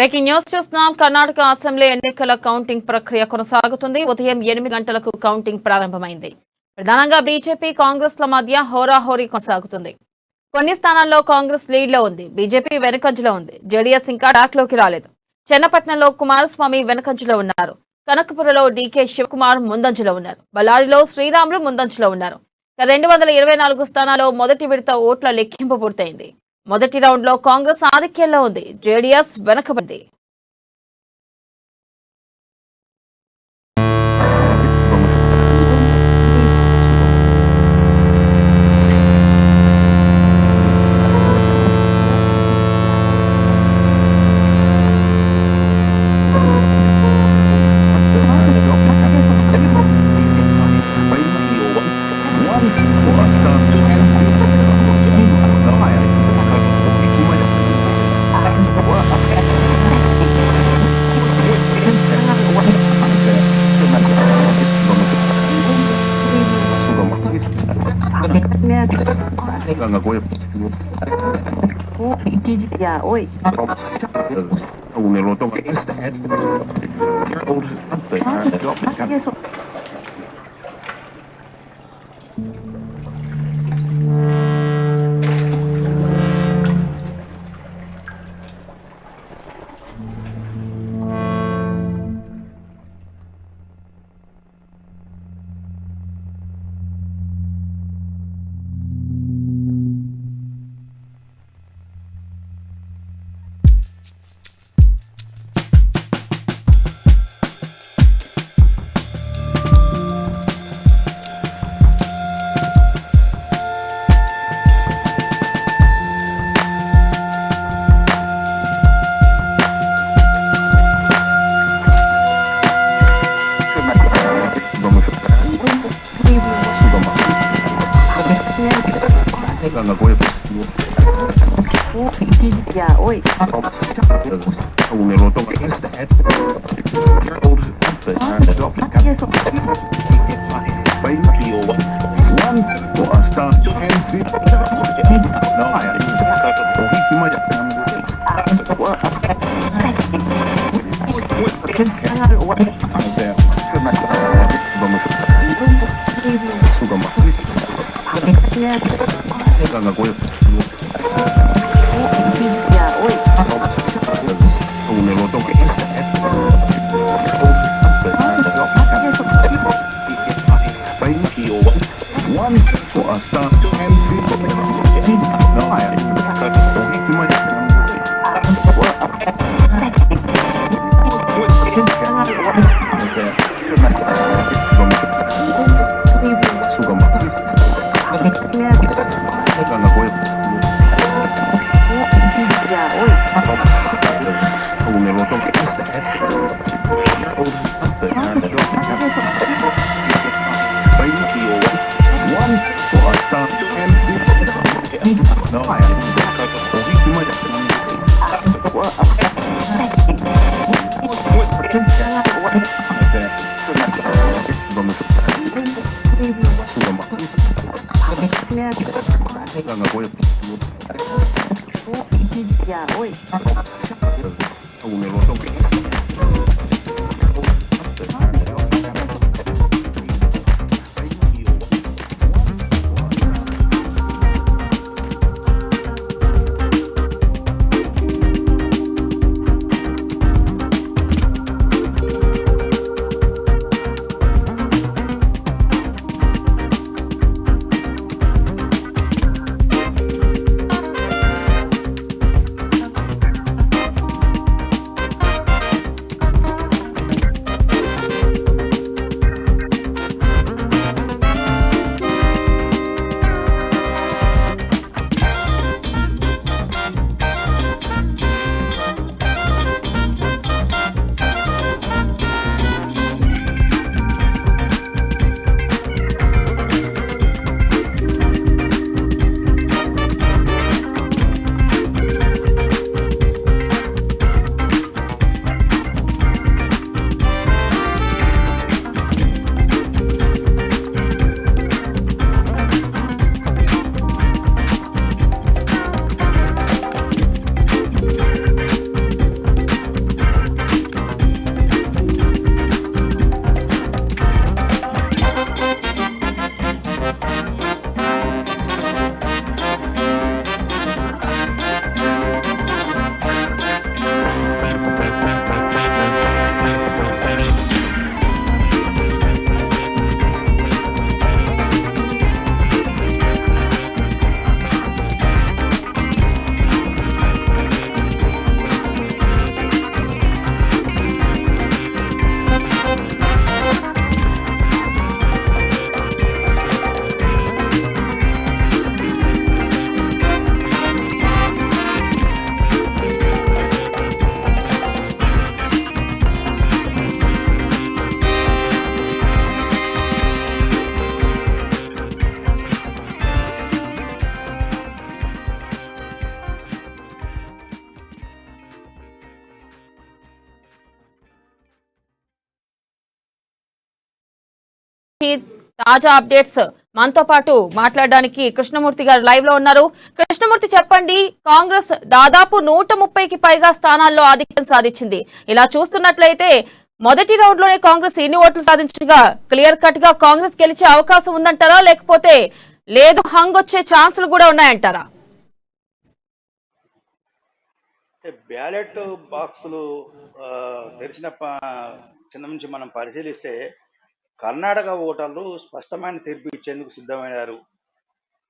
Breaking news చూస్తున్నాం. Karnataka assembly ఎన్నికల counting ప్రక్రియ కొనసాగుతుంది. ఉదయం 8 గంటలకు కౌంటింగ్ ప్రారంభమైంది. ప్రధానంగా బీజేపీ కాంగ్రెస్ ల మధ్య హోరాహోరీ కొనసాగుతుంది. కొన్ని స్థానాల్లో కాంగ్రెస్ లీడ్ లో ఉంది. బీజేపీ వెనుకంజలో ఉంది. జేడీఎస్ ఇంకా డాక్లోకి రాలేదు. చెన్నపట్నంలో కుమారస్వామి వెనుకంజలో ఉన్నారు. కనకపురలో డీకే శివకుమార్ ముందంజలో ఉన్నారు. బళ్ళారిలో శ్రీరాములు ముందంజలో ఉన్నారు. 224 స్థానాల్లో మొదటి విడత ఓట్ల లెక్కింపు పూర్తయింది. మొదటి రౌండ్ లో కాంగ్రెస్ ఆధిక్యంలో ఉంది. జేడీఎస్ వెనకబడింది. తాజా అప్డేట్స్ మనతో పాటు మాట్లాడడానికి కృష్ణమూర్తి గారు లైవ్ లో ఉన్నారు. కృష్ణమూర్తి, చెప్పండి. కాంగ్రెస్ దాదాపు 130కి పైగా స్థానాల్లో ఆధిక్యం సాధించింది. ఇలా చూస్తున్నట్లయితే మొదటి రౌండ్ లోనే కాంగ్రెస్ ఎన్ని ఓట్లు సాధించగా క్లియర్ కట్ గా కాంగ్రెస్ గెలిచే అవకాశం ఉందంటారా, లేకపోతే లేదు హంగ్ వచ్చే ఛాన్సులు కూడా ఉన్నాయంటారా? బ్యాలెట్ బాక్సులు తెరిచిన చిన్న నుంచి మనం పరిశీలిస్తే కర్ణాటక ఓటర్లు స్పష్టమైన తీర్పు ఇచ్చేందుకు సిద్ధమయ్యారు.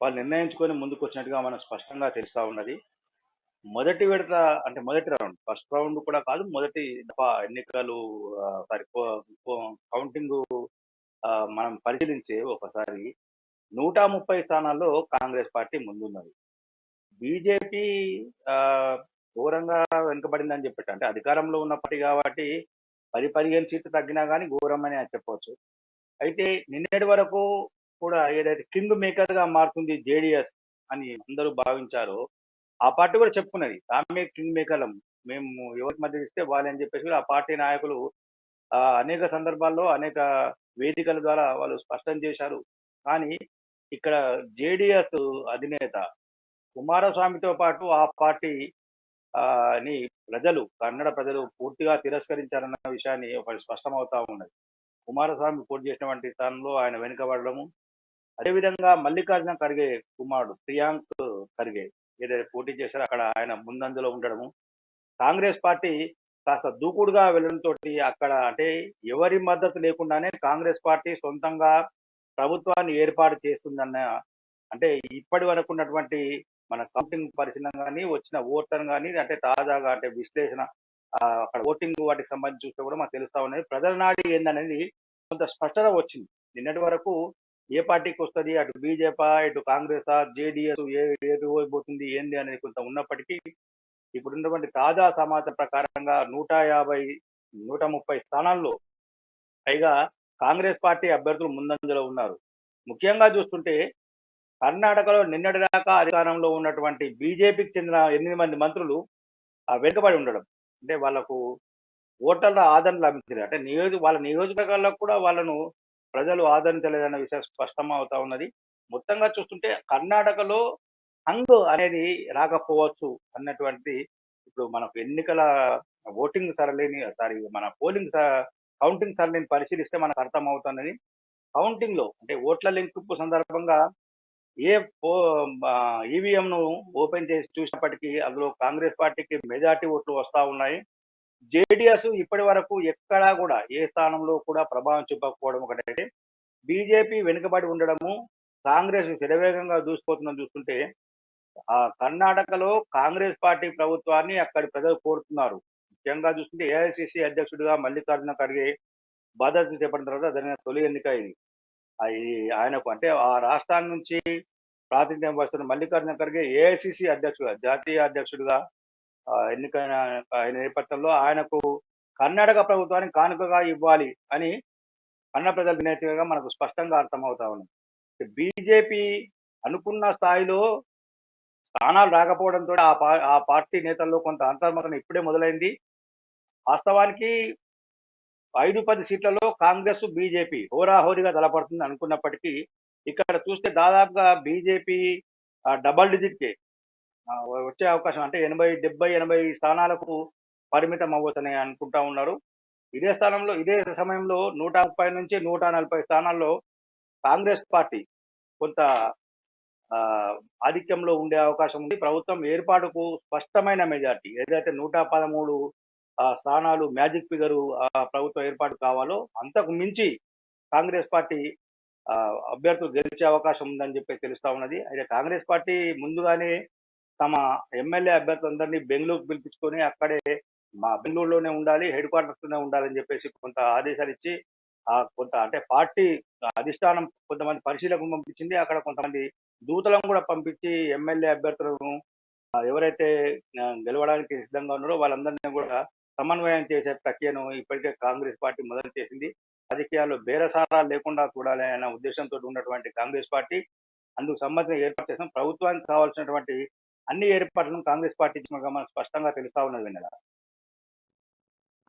వాళ్ళు నిర్ణయించుకొని ముందుకు వచ్చినట్టుగా మనం స్పష్టంగా తెలుస్తా ఉన్నది. మొదటి విడత అంటే మొదటి రౌండ్, ఫస్ట్ రౌండ్ కూడా కాదు, మొదటి దఫా ఎన్నికలు సారీ కౌంటింగ్ మనం పరిశీలించే ఒకసారి 130 స్థానాల్లో కాంగ్రెస్ పార్టీ ముందున్నది. బీజేపీ ఘోరంగా వెనుకబడిందని చెప్పట్టు, అంటే అధికారంలో ఉన్న పార్టీ కాబట్టి 10-15 సీట్లు తగ్గినా కానీ ఘోరమని చెప్పవచ్చు. అయితే నిన్నటి వరకు కూడా ఏదైతే కింగ్ మేకర్ గా మారుతుంది జేడిఎస్ అని అందరూ భావించారో, ఆ పార్టీ కూడా చెప్పుకున్నది తామే కింగ్ మేకర్లం, మేము ఎవరికి మధ్య ఇస్తే వాళ్ళని చెప్పేసి ఆ పార్టీ నాయకులు అనేక సందర్భాల్లో అనేక వేదికల ద్వారా వాళ్ళు స్పష్టం చేశారు. కానీ ఇక్కడ జేడిఎస్ అధినేత కుమారస్వామితో పాటు ఆ పార్టీ ని కన్నడ ప్రజలు పూర్తిగా తిరస్కరించారన్న విషయాన్ని ఒకటి స్పష్టమవుతా ఉన్నది. కుమారస్వామి పోటీ చేసినటువంటి స్థానంలో ఆయన వెనుకబడము, అదేవిధంగా మల్లికార్జున ఖర్గే కుమారుడు ప్రియాంక్ ఖర్గే ఏదైతే పోటీ చేశారో అక్కడ ఆయన ముందంజలో ఉండడము, కాంగ్రెస్ పార్టీ కాస్త దూకుడుగా వెళ్ళడంతో అక్కడ అంటే ఎవరి మద్దతు లేకుండానే కాంగ్రెస్ పార్టీ సొంతంగా ప్రభుత్వాన్ని ఏర్పాటు చేస్తుందన్న, అంటే ఇప్పటి వరకు ఉన్నటువంటి మన కౌంటింగ్ పరిశీలన కానీ వచ్చిన ఓటర్ కానీ అంటే తాజాగా అంటే విశ్లేషణ అక్కడ ఓటింగ్ వాటికి సంబంధించి చూస్తే కూడా మనకు తెలుస్తా ఉన్నది. ప్రజల నాడి ఏందనేది కొంత స్పష్టత వచ్చింది. నిన్నటి వరకు ఏ పార్టీకి వస్తుంది, అటు బీజేపీ ఇటు కాంగ్రెస్ జేడీఎస్ ఏది పోతుంది ఏంది అనేది కొంత ఉన్నప్పటికీ ఇప్పుడున్నటువంటి తాజా సమాచారం ప్రకారంగా 150-130 స్థానాల్లో పైగా కాంగ్రెస్ పార్టీ అభ్యర్థులు ముందంజలో ఉన్నారు. ముఖ్యంగా చూస్తుంటే కర్ణాటకలో నిన్నటిదాకా అధికారంలో ఉన్నటువంటి బీజేపీకి చెందిన 8 మంది మంత్రులు వెనుకబడి ఉండడం, అంటే వాళ్లకు ఓటర్ల ఆదరణ లభించలేదు. అంటే వాళ్ళ నియోజకవర్గాల్లో కూడా వాళ్ళను ప్రజలు ఆదరించలేదన్న విషయం స్పష్టం అవుతా ఉన్నది. మొత్తంగా చూస్తుంటే కర్ణాటకలో హంగ్ అనేది రాకపోవచ్చు అన్నటువంటి, ఇప్పుడు మనకు ఎన్నికల ఓటింగ్ సరళిని మన కౌంటింగ్ సరళిని పరిశీలిస్తే మనకు అర్థం అవుతున్నది. కౌంటింగ్ లో అంటే ఓట్ల లెక్కింపు సందర్భంగా ఏ ఈవీఎంను ఓపెన్ చేసి చూసినప్పటికీ అందులో కాంగ్రెస్ పార్టీకి మెజార్టీ ఓట్లు వస్తా ఉన్నాయి. జేడీఎస్ ఇప్పటి వరకు ఎక్కడా కూడా ఏ స్థానంలో కూడా ప్రభావం చూపకపోవడం ఒకటైతే, బీజేపీ వెనుకబడి ఉండడము, కాంగ్రెస్ శరవేగంగా దూసుకుపోతుందని చూస్తుంటే కర్ణాటకలో కాంగ్రెస్ పార్టీ ప్రభుత్వాన్ని అక్కడి ప్రజలు కోరుతున్నారు. ముఖ్యంగా చూస్తుంటే ఏఐసిసి అధ్యక్షుడిగా మల్లికార్జున ఖర్గే బాధ్యత చేపట్టిన తర్వాత జరిగిన తొలి ఎన్నిక ఇది. ఆయనకు అంటే ఆ రాష్ట్రాన్ని నుంచి ప్రాతినిధ్యం వస్తున్న మల్లికార్జున ఖర్గే ఏఐసిసి అధ్యక్షుడిగా జాతీయ అధ్యక్షుడిగా ఎన్నికైన ఆయన నేపథ్యంలో ఆయనకు కర్ణాటక ప్రభుత్వాన్ని కానుకగా ఇవ్వాలి అని కన్నడ ప్రజల నేతగా మనకు స్పష్టంగా అర్థమవుతా ఉంది. బీజేపీ అనుకున్న స్థాయిలో స్థానాలు రాకపోవడంతో ఆ పార్టీ నేతల్లో కొంత అంతర్మతనం ఇప్పుడే మొదలైంది. వాస్తవానికి 5-10 సీట్లలో కాంగ్రెస్ బీజేపీ హోరాహోరీగా తలపడుతుంది అనుకున్నప్పటికీ ఇక్కడ చూస్తే దాదాపుగా బీజేపీ డబల్ డిజిట్కే వచ్చే అవకాశం, అంటే 70-80 స్థానాలకు పరిమితం అవ్వచ్చని అనుకుంటా ఉన్నారు. ఇదే సమయంలో 130 నుంచి 140 స్థానాల్లో కాంగ్రెస్ పార్టీ కొంత ఆధిక్యంలో ఉండే అవకాశం ఉంది. ప్రభుత్వం ఏర్పాటుకు స్పష్టమైన మెజార్టీ ఏదైతే 113 స్థానాలు మ్యాజిక్ ఫిగరు ప్రభుత్వం ఏర్పాటు కావాలో అంతకు మించి కాంగ్రెస్ పార్టీ అభ్యర్థులు గెలిచే అవకాశం ఉందని చెప్పి తెలుస్తా ఉన్నది. అయితే కాంగ్రెస్ పార్టీ ముందుగానే తమ ఎమ్మెల్యే అభ్యర్థులందరినీ బెంగళూరుకు పిలిపించుకొని అక్కడే బెంగళూరులోనే ఉండాలి, హెడ్ క్వార్టర్స్ లోనే ఉండాలని చెప్పేసి కొంత ఆదేశాలు ఇచ్చి కొంత అంటే పార్టీ అధిష్టానం కొంతమంది పరిశీలకులను పంపించింది. అక్కడ కొంతమంది దూతలను కూడా పంపించి ఎమ్మెల్యే అభ్యర్థులను ఎవరైతే గెలవడానికి సిద్ధంగా ఉన్నారో వాళ్ళందరినీ కూడా సమన్వయం చేసే ప్రక్రియను ఇప్పటికే కాంగ్రెస్ పార్టీ మొదలు చేసింది. రాజకీయాల్లో బేరసారాలు లేకుండా చూడాలి అనే ఉద్దేశంతో ఉన్నటువంటి కాంగ్రెస్ పార్టీ అందుకు సంబంధించిన ఏర్పాటు చేసిన ప్రభుత్వానికి కావాల్సినటువంటి అన్ని ఏర్పాట్లను కాంగ్రెస్ పార్టీ మనకు స్పష్టంగా తెలుస్తా ఉన్నది.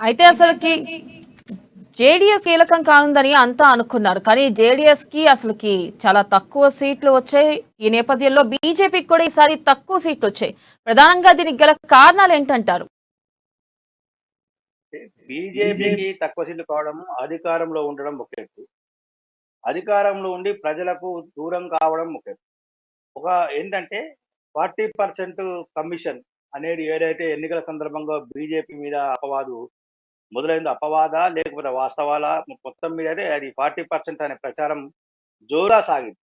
అయితే అసలుకి జేడీఎస్ కీలకం కానుందని అంతా అనుకున్నారు. కానీ జేడీఎస్ కి అసలుకి చాలా తక్కువ సీట్లు వచ్చాయి. ఈ నేపథ్యంలో బీజేపీకి కూడా ఈసారి తక్కువ సీట్లు వచ్చాయి. ప్రధానంగా దీనికి గల కారణాలు ఏంటంటారు? బీజేపీకి తక్కువ సీట్లు కావడం, అధికారంలో ఉండడం ఒక ఎత్తు. అధికారంలో ఉండి ప్రజలకు దూరం కావడం ఒక ఎత్తు. ఒక ఏంటంటే 40% కమిషన్ అనేది ఏదైతే ఎన్నికల సందర్భంగా బీజేపీ మీద అపవాదు మొదలైందో, అపవాదా లేకపోతే వాస్తవాలా, మొత్తం మీద అయితే అది 40% అనే ప్రచారం జోరా సాగింది.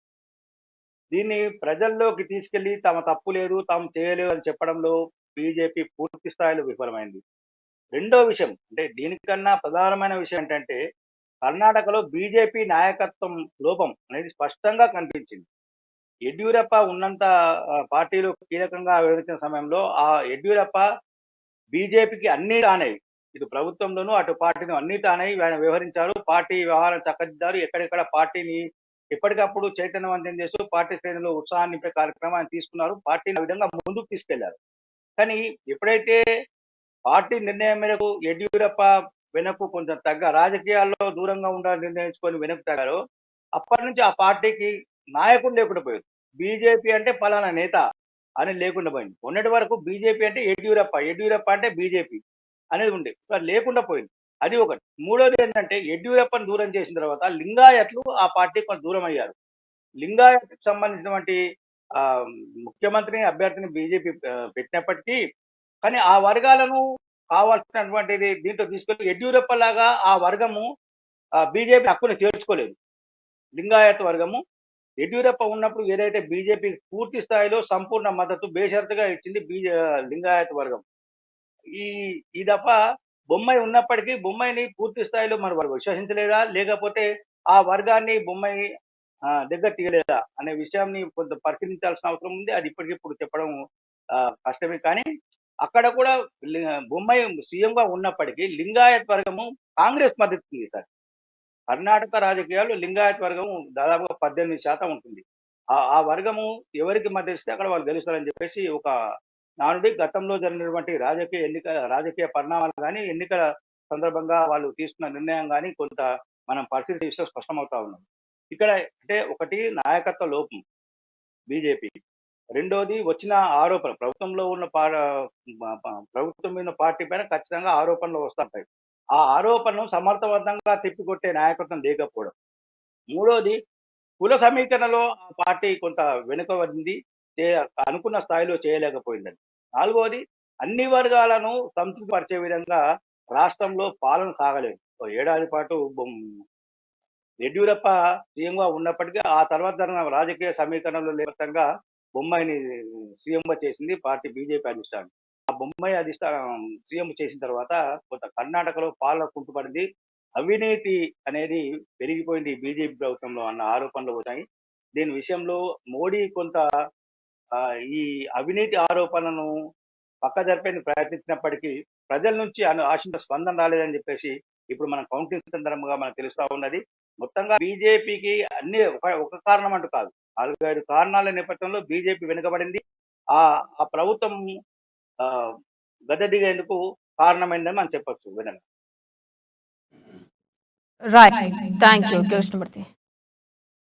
దీన్ని ప్రజల్లోకి తీసుకెళ్లి తమ తప్పు లేదు, తాము చేయలేదు అని చెప్పడంలో బీజేపీ పూర్తి స్థాయిలో విఫలమైంది. రెండో విషయం అంటే దీనికన్నా ప్రధానమైన విషయం ఏంటంటే కర్ణాటకలో బీజేపీ నాయకత్వం లోపం అనేది స్పష్టంగా కనిపించింది. యడ్యూరప్ప ఉన్నంత పార్టీలో కీలకంగా వ్యవహరించిన సమయంలో ఆ యడ్యూరప్ప బీజేపీకి అన్ని తానై, ఇటు ప్రభుత్వంలోనూ అటు పార్టీని అన్ని తానై ఆయన వ్యవహరించారు. పార్టీ వ్యవహారం చక్కదిద్దారు. ఎక్కడెక్కడ పార్టీని ఎప్పటికప్పుడు చైతన్యవంతం చేస్తూ పార్టీ శ్రేణులు ఉత్సాహాన్ని నింపే కార్యక్రమాన్ని తీసుకున్నారు. పార్టీని ఆ విధంగా ముందుకు తీసుకెళ్లారు. కానీ ఎప్పుడైతే పార్టీ నిర్ణయం మేరకు యడ్యూరప్ప వెనక్కు కొంచెం రాజకీయాల్లో దూరంగా ఉండాలని నిర్ణయించుకొని వెనక్కు తగ్గారో, అప్పటి నుంచి ఆ పార్టీకి నాయకుడు లేకుండా పోయారు. బీజేపీ అంటే పలానా నేత అని లేకుండా పోయింది. మొన్నటి వరకు బీజేపీ అంటే యడ్యూరప్ప, యడ్యూరప్ప అంటే బీజేపీ అనేది ఉండేది. అది లేకుండా పోయింది. అది ఒకటి. మూడోది ఏంటంటే యడ్యూరప్పని దూరం చేసిన తర్వాత లింగాయత్లు ఆ పార్టీకి కొంచెం దూరం అయ్యారు. లింగాయత్కి సంబంధించినటువంటి ఆహ్, ముఖ్యమంత్రిని అభ్యర్థిని బీజేపీ పెట్టినప్పటికీ కానీ ఆ వర్గాలను కావాల్సినటువంటిది దీంట్లో తీసుకెళ్ళి యడ్యూరప్ప లాగా ఆ వర్గము బీజేపీ హక్కును చేర్చుకోలేదు. లింగాయత్ వర్గము యడ్యూరప్ప ఉన్నప్పుడు ఏదైతే బీజేపీ పూర్తి స్థాయిలో సంపూర్ణ మద్దతు బేషరతుగా ఇచ్చింది లింగాయత్ వర్గం. ఈ ఈ దఫ బొమ్మాయి ఉన్నప్పటికీ బొమ్మాయిని పూర్తి స్థాయిలో మరి వారు విశ్వసించలేదా? లేకపోతే ఆ వర్గాన్ని బొమ్మాయి దగ్గర తీయలేదా? అనే విషయాన్ని కొంత పరిశీలించాల్సిన అవసరం ఉంది. అది ఇప్పటికిప్పుడు చెప్పడం కష్టమే. కానీ అక్కడ కూడా బొమ్మాయి సీఎంగా ఉన్నప్పటికీ లింగాయత్ వర్గము కాంగ్రెస్ మద్దతు ఈసారి. కర్ణాటక రాజకీయాల్లో లింగాయత్ వర్గం దాదాపుగా 18% ఉంటుంది. ఆ వర్గము ఎవరికి మద్దతిస్తే అక్కడ వాళ్ళు గెలుస్తారని చెప్పేసి ఒక నానుడి. గతంలో జరిగినటువంటి రాజకీయ పరిణామాలు గాని, ఎన్నికల సందర్భంగా వాళ్ళు తీసుకున్న నిర్ణయం గాని కొంత మనం పరిశీలిస్తే స్పష్టమవుతా ఉన్నది. ఇక్కడ అంటే ఒకటి నాయకత్వ లోపం బీజేపీకి. రెండోది వచ్చిన ఆరోపణ ప్రభుత్వంలో ఉన్న ప్రభుత్వం మీద పార్టీ పైన ఖచ్చితంగా ఆరోపణలు వస్తుంటాయి. ఆ ఆరోపణను సమర్థవంతంగా తిప్పికొట్టే నాయకత్వం లేకపోవడం. మూడోది కుల సమీకరణలో ఆ పార్టీ కొంత వెనుకబడింది. చే అనుకున్న స్థాయిలో చేయలేకపోయిందని. నాలుగోది అన్ని వర్గాలను సంతృప్తిపరిచే విధంగా రాష్ట్రంలో పాలన సాగలేదు. ఓ ఏడాది పాటు యడ్యూరప్ప సీఎంగా ఉన్నప్పటికీ ఆ తర్వాత జరిగిన రాజకీయ సమీకరణలో లేవతంగా బొమ్మాయిని సీఎంగా చేసింది పార్టీ బీజేపీ అధిష్టానం. ఆ బొమ్మాయి అధిష్టానం సీఎం చేసిన తర్వాత కొంత కర్ణాటకలో పాలన కుంటుపడింది. అవినీతి అనేది పెరిగిపోయింది బీజేపీ ప్రభుత్వంలో అన్న ఆరోపణలు వచ్చాయి. దీని విషయంలో మోడీ కొంత ఈ అవినీతి ఆరోపణలను పక్కజరిపేందుకు ప్రయత్నించినప్పటికీ ప్రజల నుంచి ఆశించిన స్పందన రాలేదని చెప్పేసి ఇప్పుడు మనం కౌంటింగ్ సందర్భంగా మనకు తెలుస్తా ఉన్నది. మొత్తంగా బీజేపీకి అన్ని ఒక కారణం అంటూ కాదు. 4, 5 కారణాల నేపథ్యంలో బీజేపీ వెనుకబడింది. ఆ ఆ ప్రభుత్వం గద్దెదిగేందుకు కారణమైందని మనం చెప్పొచ్చు విధంగా. రైట్. Thank you Krishnamurthy.